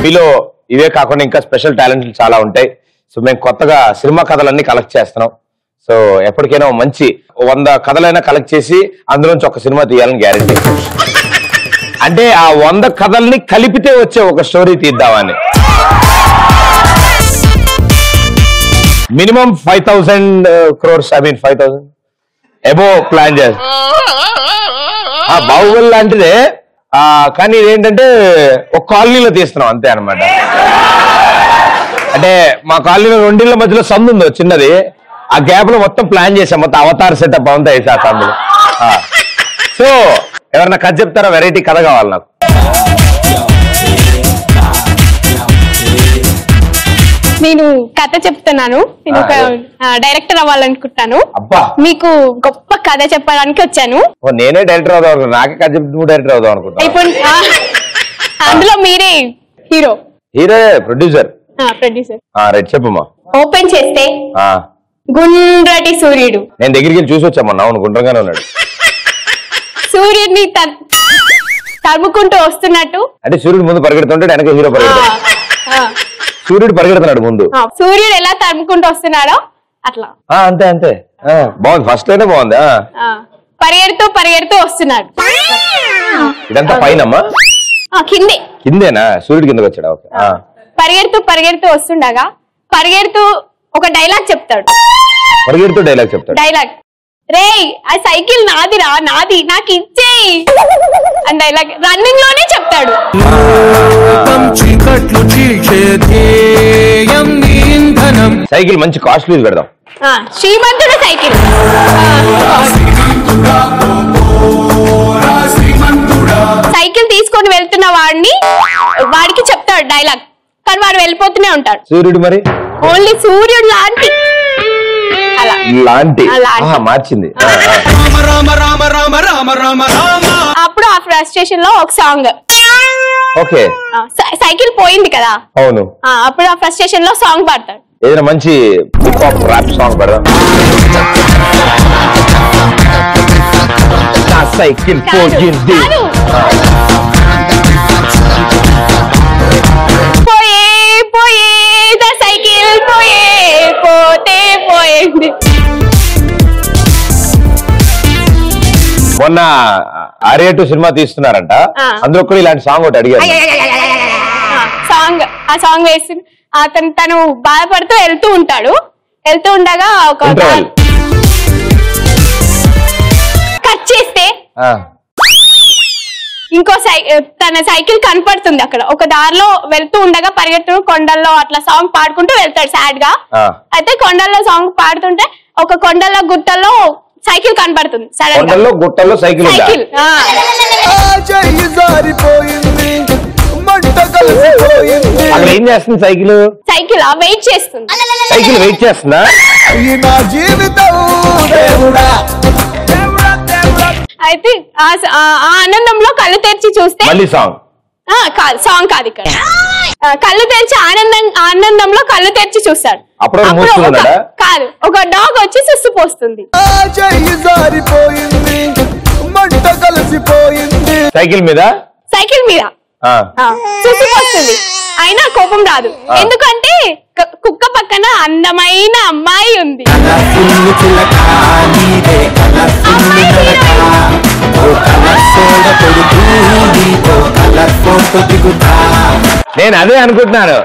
మీలో ఇవే కాకుండా ఇంకా స్పెషల్ టాలెంట్లు చాలా ఉంటాయి. సో మేము కొత్తగా సినిమా కథలన్నీ కలెక్ట్ చేస్తున్నాం. సో ఎప్పటికైనా మంచి 100 కథలైనా కలెక్ట్ చేసి అందులోంచి ఒక సినిమా తీయాలని గ్యారెంటీ. అంటే ఆ 100 కథల్ని కలిపితే వచ్చే ఒక స్టోరీ తీద్దామని. Minimum 5,000 crores, I mean 5,000 above plan చేస్తాం. బాహుబలి లాంటిదే, కానీ ఇదేంటంటే ఒక కాలనీలో తీస్తున్నాం అంతే అనమాట. అంటే మా కాలనీలో 2 ఇళ్ల మధ్యలో సందు ఉందో చిన్నది, ఆ గ్యాప్ లో మొత్తం ప్లాన్ చేసాం, మొత్తం అవతార్ సెటప్ అంతా వేసి ఆ సందులో. సో ఎవరన్నా కథ చెప్తారా? వెరైటీ కథ కావాలి నాకు. నేను కథ చెప్తున్నాను. నేను ఒక డైరెక్టర్ అవ్వాలనుకుంటాను. మీకు గొప్ప కథ చెప్పడానికి వచ్చాను. నేనే డైరెక్టర్ అవుదాం, నాకే కథ చెప్తే నువ్వు డైరెక్టర్ అవుదాం అనుకుంటా. ఇప్పుడు అందులో మీరే హీరో. Hero producer. రైట్, చెప్పమ్మా. ఓపెన్ చేస్తే గుండ్రటి సూర్యుడు. నేను దగ్గరికి వెళ్ళి చూసి వచ్చామన్నా. అవును, గుండ్రంగానే ఉన్నాడు. సూర్యుడిని తరుముకుంటూ వస్తున్నట్టు. అంటే సూర్యుడు ముందు పరిగెడుతుంటే వెనక హీరో పరిగెడతాడు. సూర్యుడు పరిగెడుతున్నాడు ముందు. సూర్యుడు ఎలా తరుముకుంటూ వస్తున్నాడో అట్లా. అంతే అంతే, బాగుంది. ఫస్ట్ అయినా బాగుంది. పరిగెడుతూ పరిగెడుతూ వస్తున్నాడు. ఇదంతా పైనమ్మా? కిందేనా? సూర్యుడు కిందకి వచ్చాడు. ఓకే. పరిగెడుతూ పరిగెడుతూ వస్తుండగా పరిగెడుతూ ఒక డైలాగ్ చెప్తాడు. పరిగెడుతూ డైలాగ్ చెప్తాడు. డైలాగ్, రే ఆ సైకిల్ నాదిరా, నాది, నాకు ఇచ్చేయి అని డైలాగ్ రన్నింగ్ లోనే చెప్తాడు. సైకిల్ మంచి కాస్ట్లీ పెడదాం. శ్రీమంతుడు సైకిల్. సైకిల్ తీసుకొని వెళ్తున్న వాడికి చెప్తాడు డైలాగ్, కానీ వాడు వెళ్ళిపోతూనే ఉంటాడు. సూర్యుడు మరి ఓన్లీ సూర్యుడు లాంటి మార్చింది. అప్పుడు ఆ ఫ్రస్ట్రేషన్ లో ఒక సాంగ్. ఓకే, సైకిల్ పోయింది కదా. అవును. అప్పుడు ఆ ఫ్రస్ట్రేషన్ లో సాంగ్ పాడతాడు. ఏదైనా మంచి హిప్ హాప్ ర్యాప్ సాంగ్ పెడదాం. సైకిల్ పోయింది, పోయే పోయే ద సైకిల్ పోయే, పోతే పోయింది. మొన్న ఆర్య 2 సినిమా తీస్తున్నారంట, అందులో కూడా ఇలాంటి సాంగ్ ఒకటి అడిగారు. ఆ సాంగ్ వేసి తను బాధపడుతూ వెళ్తూ ఉంటాడు. వెళ్తూ ఉండగా ఒక కట్ చేస్తే ఇంకో తన సైకిల్ కనపడుతుంది అక్కడ. ఒక దారిలో వెళ్తూ ఉండగా పరిగెత్తు కొండల్లో అట్లా సాంగ్ పాడుకుంటూ వెళ్తాడు సాడ్ గా. అయితే కొండల్లో సాంగ్ పాడుతుంటే ఒక కొండల్లో గుట్టల్లో సైకిల్ కనపడుతుంది. గుట్టల్లో సైకిల్ ఏం చేస్తుంది? సైకిల్ వెయిట్ చేస్తుంది. సైకిల్ వెయిట్ చేస్తుందా? అయితే ఆ ఆనందంలో కళ్ళు తెరిచి చూస్తే సాంగ్ కాదు ఇక్కడ. కళ్ళు తెరిచి ఆనందంలో కళ్ళు తెరిచి చూస్తాడు. కాదు, ఒక డాగ్ వచ్చి సుస్సు పోస్తుంది సైకిల్ మీద సుస్సు పోస్తుంది. అయినా కోపం రాదు, ఎందుకంటే కుక్క పక్కన అందమైన అమ్మాయి ఉంది. నేను అదే అనుకుంటున్నాను.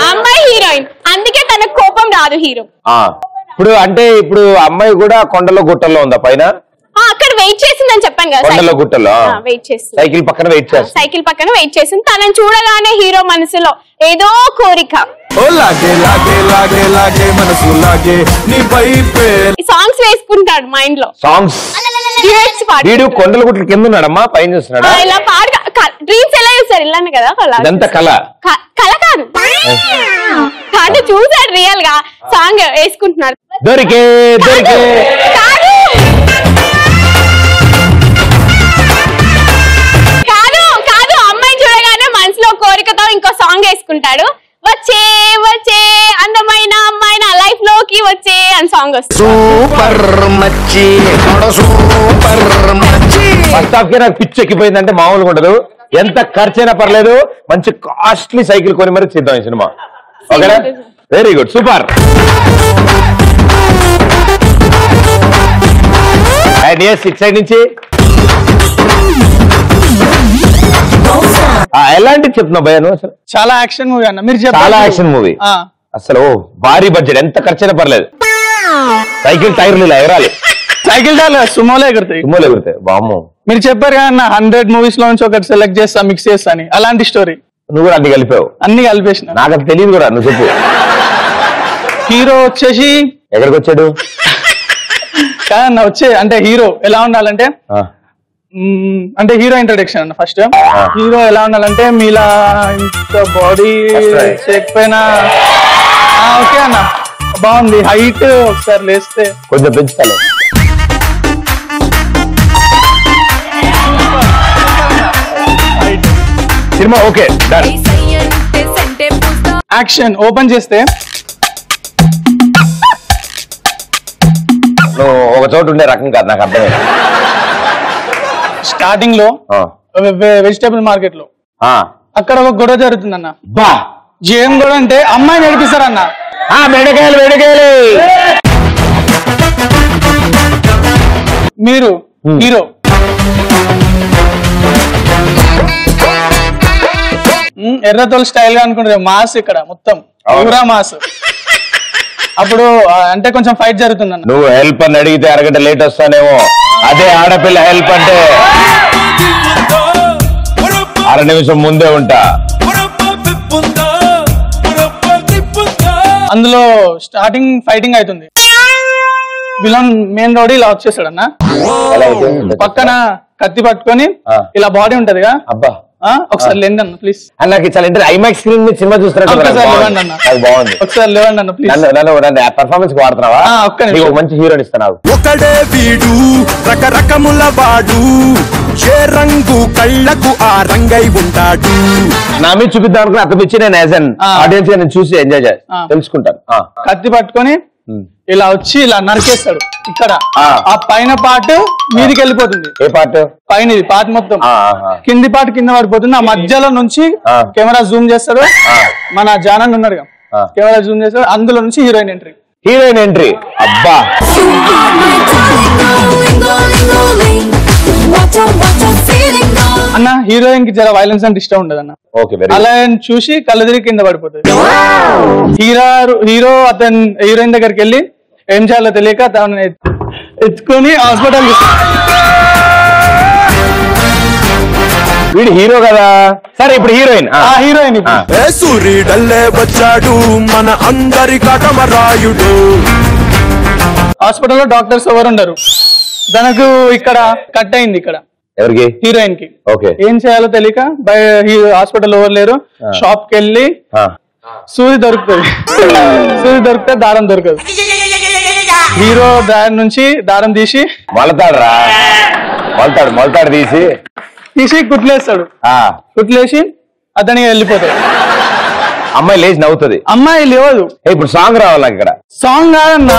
అమ్మాయి హీరోయిన్, అందుకే తనకు కోపం రాదు. హీరో ఇప్పుడు అమ్మాయి కూడా కొండలో గుట్టల్లో ఉందా పైన? అక్కడ వెయిట్ చేసిందని చెప్పాను కదా. కొండలో గుట్టలో వెయిట్ చేస్తుంది. సైకిల్ పక్కన వెయిట్ చేస్తుంది. తనని చూడగానే హీరో మనసులో ఏదో కోరిక. సాంగ్స్ వేసుకుంటాడు మైండ్ లో. వీడు కొండల గుట్ల కింద ఉన్నాడమ్మా, పైన చూస్తున్నాడు. ఇలా డ్రీమ్స్ ఎలా చూస్తారు? ఇలానే కదా. కళ కాదు, అంటే చూసాడు రియల్ గా. సాంగ్ వేసుకుంటున్నారు. దొరికే కాదు, అమ్మాయి చూడగానే మనసులో కోరికతో ఇంకో సాంగ్ వేసుకుంటాడు. వచ్చే వచ్చే అందమైన అమ్మాయి నా లైఫ్ లోకి వచ్చే అని సాంగ్ వస్తుంది. ఫస్ట్ హాఫ్ కి నాకు పిచ్చి ఎక్కిపోయిందంటే మామూలుగా ఉండదు. ఎంత ఖర్చైనా పర్లేదు, మంచి కాస్ట్లీ సైకిల్ కొని మరి చేద్దాం ఈ సినిమా. ఓకేనా? Very good, super. అండ్ ఎస్ ఇట్ సైడ్ నుంచి ఎలాంటి చెప్తున్నావు భయ్యా నువ్వు? అసలు చాలా యాక్షన్ మూవీ అన్న. మీరు చాలా యాక్షన్ మూవీ. అసలు భారీ బడ్జెట్, ఎంత ఖర్చైనా పర్లేదు. సైకిల్ టైర్లు ఇలా ఎగరాలి. సైకిల్ టైర్లు సుమోలో ఎగురుతాయి. సుమోలో ఎగురుతాయి. బామ్మ మీరు చెప్పారు కదా 100 మూవీస్ లో నుంచి ఒకటి సెలెక్ట్ చేస్తా, మిక్స్ చేస్తా అని. అలాంటి స్టోరీ. నువ్వు కూడా అన్ని కలిపావు. అన్ని కలిపేసిన. నాకు అది తెలియదు కూడా, నువ్వు చెప్పు. హీరో వచ్చేసి ఎక్కడికి వచ్చాడు? కాదన్న వచ్చే అంటే హీరో ఎలా ఉండాలంటే, అంటే హీరో ఇంట్రొడక్షన్ అన్న. ఫస్ట్ హీరో ఎలా ఉండాలంటే మీలా ఇంత బాడీ చేయకపోయినా ఓకే అన్న, బాగుంది. హైట్ ఒకసారి లేస్తే కొంచెం పెంచుతాను. Cinema okay done. Action open చేస్తే నువ్వు ఒక చోటు ఉండే రకం కాదు, నాకు అర్థమైంది. స్టార్టింగ్ లో వెజిటేబుల్ మార్కెట్ లో అక్కడ ఒక గొడవ జరుగుతుందన్న. ఏం గొడవ అంటే అమ్మాయి నడిపిస్తారన్న. బెండకాయలు బెండకాయలు. మీరు హీరో ఎర్రతోలు స్టైల్ గా అనుకుంటారు. మాస్ ఇక్కడ మొత్తం పూరా మాస్. అప్పుడు అంటే కొంచెం ఫైట్ జరుగుతుందన్న. నువ్వు హెల్ప్ అని అడిగితే అరగంట లేట్ వస్తానేమో. అదే ఆడపిల్ల హెల్ప్ అంటే 6 నిమిషం ముందే ఉంటా. అందులో స్టార్టింగ్ ఫైటింగ్ అవుతుంది. విలన్ మెయిన్ రోడ్ ఇలా వచ్చేసాడన్న. పక్కన కత్తి పట్టుకొని ఇలా బాడీ ఉంటదిగా. అబ్బా ఒకసారి లేండి అన్న ప్లీజ్. నాకు చాలా ఇంటర్ ఐమాక్స్ స్క్రీన్ మీద సినిమా చూస్తున్నట్టు బాగుంది. ఒకసారి లేవండి అన్న ప్లీజ్. నన్ను పర్ఫార్మెన్స్ వాడుతున్నావా? ఒక మంచి హీరోని ఇస్తున్నావు. ఒకడే వీడు రకరకముల వాడు, ఏ రంగు కళ్ళకు ఆ రంగై ఉంటాడు. నా మీద చూపిద్దాం అనుకుని అక్కడ వచ్చి నేను యాజ్ అన్ ఆడియన్స్ గా నేను చూసి ఎంజాయ్ తెలుసుకుంటాను. కత్తి పట్టుకొని ఇలా వచ్చి ఇలా నరికేస్తాడు. ఇక్కడ ఆ పైన పార్ట్ మీదికి వెళ్ళిపోతుంది. ఏ పార్ట్? పైన పార్ట్ మొత్తం. కింది పార్ట్ కింద పడిపోతుంది. ఆ మధ్యలో నుంచి కెమెరా జూమ్ చేస్తాడు. మన జానన్ ఉన్నాడు, కెమెరా జూమ్ చేస్తాడు. అందులో నుంచి హీరోయిన్ ఎంట్రీ. Heroine entry. అబ్బా అన్న హీరోయిన్ కి జర వైలెన్స్ అంటే ఇష్టం ఉండదు అన్న. అలా చూసి కళ్ళు తిరిగి కింద పడిపోతుంది. హీరో అతను హీరోయిన్ దగ్గరికి వెళ్ళి ఏం చేయాలో తెలియక తను ఎత్తుకొని హాస్పిటల్. వీడు హీరో కదా. సరే ఇప్పుడు హీరోయిన్. హీరోయిన్ సూర్యుడల్లే వచ్చాడు మన అందరి కటమరాయుడు. హాస్పిటల్లో డాక్టర్స్ ఎవరు ఉండరు. తనకు ఇక్కడ కట్ అయింది. ఇక్కడ ఎవరికి? హీరోయిన్ కి. ఓకే. ఏం చేయాలో తెలియక హాస్పిటల్ ఎవరు లేరు. షాప్ కి వెళ్ళి సూది దొరుకుతుంది. సూది దొరికితే దారం దొరకదు. హీరో దాని నుంచి దారం తీసి మొలతాడు తీసి కుట్లేస్తాడు. కుట్లేసి అతనికి వెళ్ళిపోతాడు. అమ్మాయి లేచి నవ్వుతుంది. అమ్మాయి లేవదు. ఇప్పుడు సాంగ్ రావాలి నాకు ఇక్కడ. సాంగ్ కాదన్నా.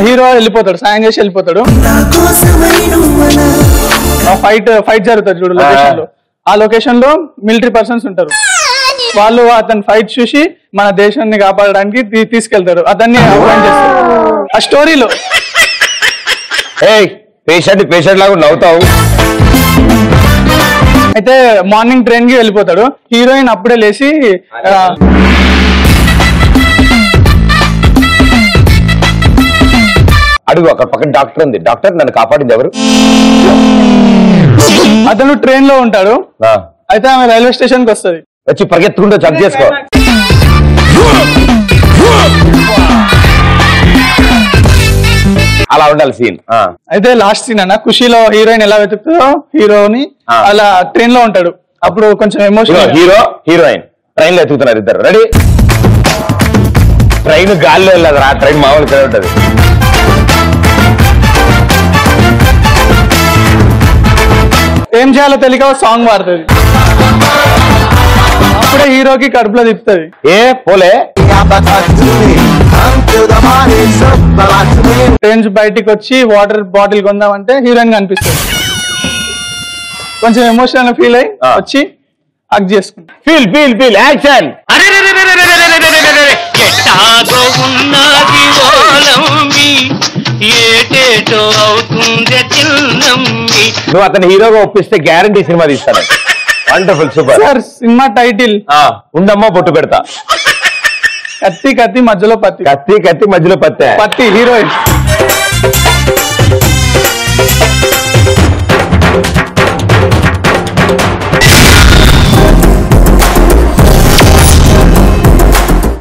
హీరో వెళ్ళిపోతాడు. సాయం చేసి వెళ్ళిపోతాడు. ఫైట్ జరుగుతుంది చూడు లొకేషన్ లో. ఆ లొకేషన్ లో మిలిటరీ పర్సన్స్ ఉంటారు. వాళ్ళు అతను ఫైట్ చూసి మన దేశాన్ని కాపాడడానికి తీసుకెళ్తారు. అతన్ని అపాయింట్ చేస్తారు. ఆ స్టోరీలో పేషెంట్ లాగా నవ్వుతావు. అయితే మార్నింగ్ ట్రైన్ కి వెళ్ళిపోతాడు. హీరోయిన్ అప్పుడే లేచి అడుగు. అక్కడ పక్కన డాక్టర్ ఉంది. డాక్టర్ నన్ను కాపాడింది ఎవరు? అతను ట్రైన్ లో ఉంటాడు. అయితే ఆమె రైల్వే స్టేషన్ కి వస్తుంది. వచ్చి పరిగెత్తుకుంటూ జంప్ చేసుకో. అలా ఉండాలి సీన్. అయితే లాస్ట్ సీన్ అన్న ఖుషీలో హీరోయిన్ ఎలా వెతుకుతుందో హీరోని అలా ట్రైన్ లో ఉంటాడు. అప్పుడు కొంచెం ఎమోషనల్. హీరోయిన్ ట్రైన్ లో ఎత్తుకుతున్నారు ఇద్దరు. రెడీ? ట్రైన్ గాల్లో వెళ్ళదు రా. ట్రైన్ మామూలు కదా ఉంటది. ఏం చేయాలో తెలియక సాంగ్ పాడుతుంది. అప్పుడే హీరోకి కడుపులో తిప్పుతుంది. ఏ పోలే ఫ్రెండ్స్ బయటికి వచ్చి వాటర్ బాటిల్ కొందామంటే హీరోయిన్ కనిపిస్తుంది. కొంచెం ఎమోషనల్ ఫీల్ అయ్యి వచ్చి హగ్ చేసుకుంటాం. Feel feel feel action. నువ్వు అతని హీరోగా ఒప్పిస్తే గ్యారంటీ సినిమా తీస్తాను. Wonderful super. Sir cinema title ఉండమ్మా బొట్టు పెడతా. కత్తి కత్తి మధ్యలో పత్తి. కత్తి కత్తి మధ్యలో పత్తి. పత్తి హీరోయిన్.